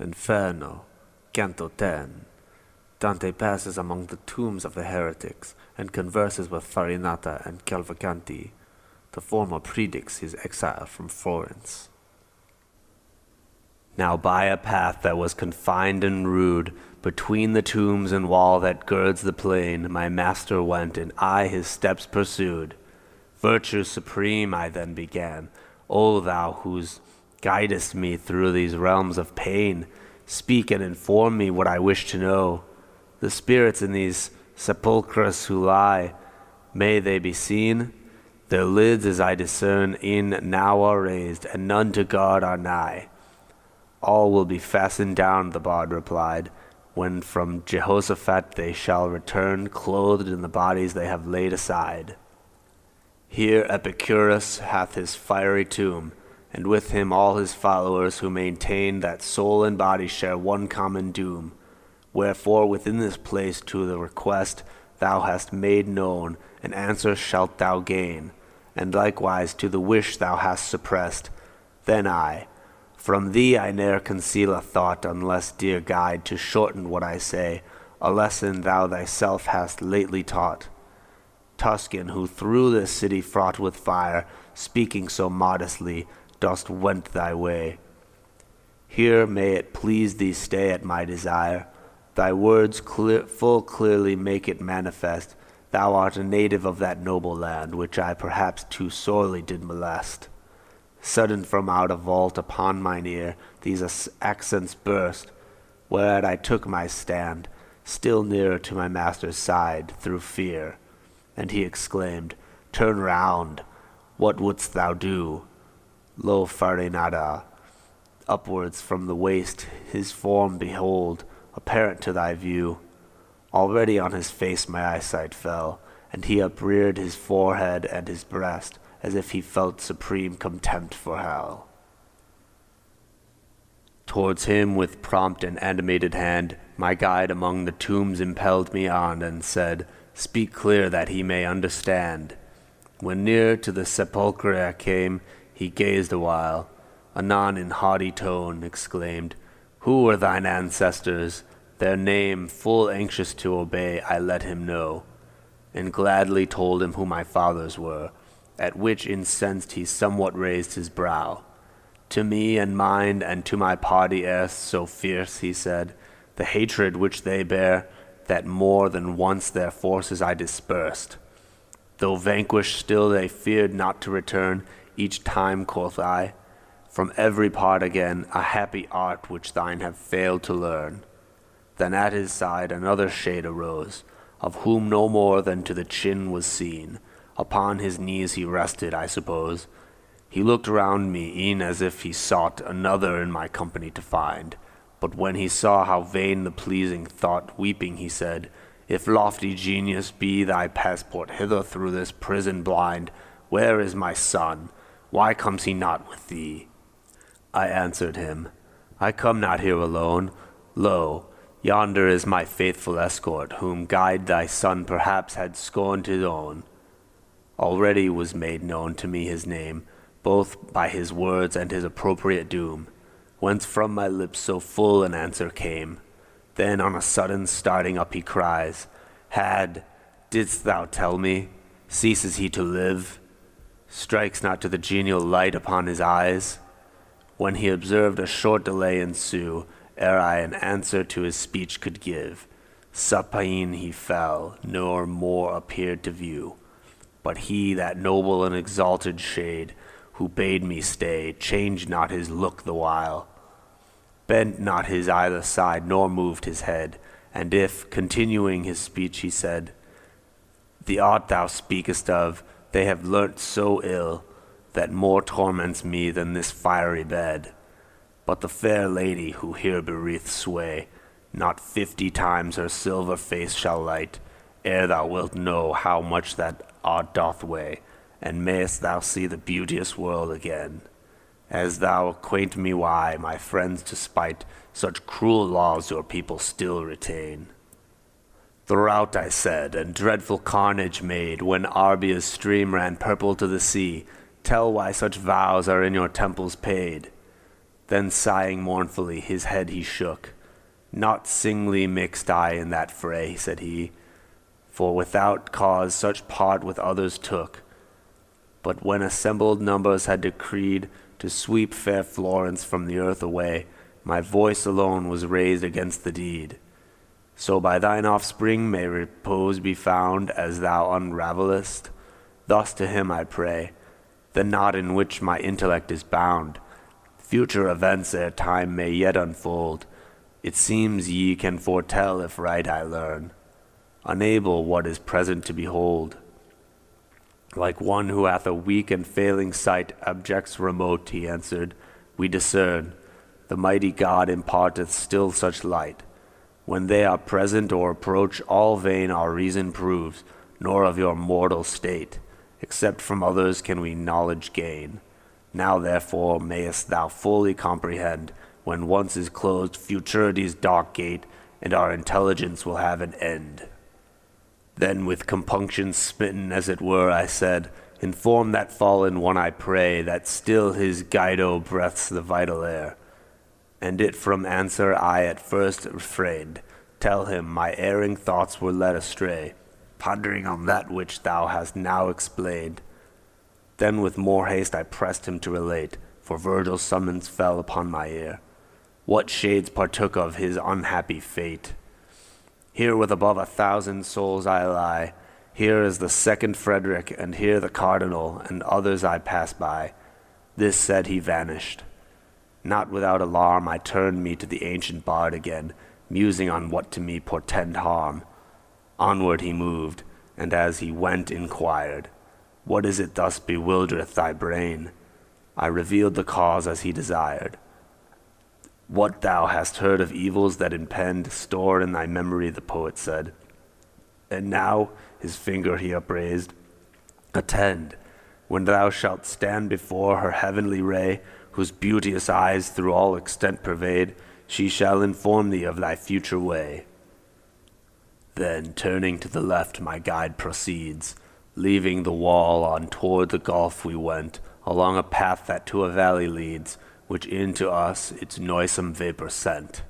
Inferno, Canto 10. Dante passes among the tombs of the heretics and converses with Farinata and Cavalcanti. The former predicts his exile from Florence. Now by a path that was confined and rude, between the tombs and wall that girds the plain, my master went, and I his steps pursued. Virtue supreme I then began, O thou whose guidest me through these realms of pain, speak and inform me what I wish to know. The spirits in these sepulchres who lie, may they be seen? Their lids, as I discern, e'en now are raised, and none to guard are nigh. All will be fastened down, the bard replied, when from Jehoshaphat they shall return, clothed in the bodies they have laid aside. Here Epicurus hath his fiery tomb, and with him all his followers who maintain that soul and body share one common doom. Wherefore within this place to the request thou hast made known, an answer shalt thou gain, and likewise to the wish thou hast suppressed. Then from thee I ne'er conceal a thought, unless, dear guide, to shorten what I say, a lesson thou thyself hast lately taught. Tuscan, who through this city fraught with fire, speaking so modestly, dost went thy way. Here may it please thee stay at my desire. Thy words full clearly make it manifest, thou art a native of that noble land, which I perhaps too sorely did molest. Sudden from out a vault upon mine ear these accents burst, whereat I took my stand, still nearer to my master's side, through fear. And he exclaimed, Turn round, what wouldst thou do? Lo, Farinata, upwards from the waist his form behold, apparent to thy view. Already on his face my eyesight fell, and he upreared his forehead and his breast, as if he felt supreme contempt for hell. Towards him with prompt and animated hand, my guide among the tombs impelled me on, and said, Speak clear that he may understand. When near to the sepulchre I came, he gazed awhile, anon in haughty tone exclaimed, Who were thine ancestors? Their name, full anxious to obey, I let him know, and gladly told him who my fathers were, at which incensed he somewhat raised his brow. To me and mine, and to my party erst so fierce, he said, the hatred which they bear, that more than once their forces I dispersed. Though vanquished still they feared not to return, each time, quoth I, from every part again, a happy art which thine have failed to learn. Then at his side another shade arose, of whom no more than to the chin was seen. Upon his knees he rested, I suppose. He looked round me, e'en as if he sought another in my company to find. But when he saw how vain the pleasing thought, weeping he said, If lofty genius be thy passport hither through this prison blind, where is my son? Why comes he not with thee? I answered him, I come not here alone. Lo, yonder is my faithful escort, whom guide thy son perhaps had scorned his own. Already was made known to me his name, both by his words and his appropriate doom, whence from my lips so full an answer came. Then on a sudden starting up he cries, Didst thou tell me? Ceases he to live? Strikes not to the genial light upon his eyes? When he observed a short delay ensue, ere I an answer to his speech could give, supine he fell, nor more appeared to view. But he, that noble and exalted shade, who bade me stay, changed not his look the while, bent not his either side, nor moved his head, and if, continuing his speech, he said, The art thou speakest of, they have learnt so ill, that more torments me than this fiery bed. But the fair lady who here bereath sway, not 50 times her silver face shall light, ere thou wilt know how much that art doth weigh, and mayest thou see the beauteous world again. As thou acquaint me why, my friends, to spite, such cruel laws your people still retain. Throughout I said, and dreadful carnage made, when Arbia's stream ran purple to the sea, tell why such vows are in your temples paid. Then sighing mournfully, his head he shook. Not singly mixed I in that fray, said he, for without cause such part with others took. But when assembled numbers had decreed to sweep fair Florence from the earth away, my voice alone was raised against the deed. So by thine offspring may repose be found as thou unravellest. Thus to him I pray, the knot in which my intellect is bound. Future events ere time may yet unfold. It seems ye can foretell if right I learn, unable what is present to behold. Like one who hath a weak and failing sight objects remote, he answered, we discern. The mighty God imparteth still such light. When they are present or approach, all vain our reason proves, nor of your mortal state. Except from others can we knowledge gain. Now therefore mayest thou fully comprehend, when once is closed futurity's dark gate, and our intelligence will have an end. Then with compunction smitten as it were, I said, inform that fallen one I pray, that still his Guido breaths the vital air. And it from answer I at first refrained. Tell him my erring thoughts were led astray, pondering on that which thou hast now explained. Then with more haste I pressed him to relate, for Virgil's summons fell upon my ear. What shades partook of his unhappy fate? Here with above 1,000 souls I lie. Here is the second Frederick, and here the Cardinal, and others I pass by. This said, he vanished. Not without alarm I turned me to the ancient bard again, musing on what to me portend harm. Onward he moved, and as he went inquired, what is it thus bewildereth thy brain? I revealed the cause as he desired. What thou hast heard of evils that impend, store in thy memory, the poet said. And now, his finger he upraised, attend, when thou shalt stand before her heavenly ray, whose beauteous eyes through all extent pervade, she shall inform thee of thy future way. Then, turning to the left, my guide proceeds. Leaving the wall, on toward the gulf we went, along a path that to a valley leads, which into us its noisome vapor sent.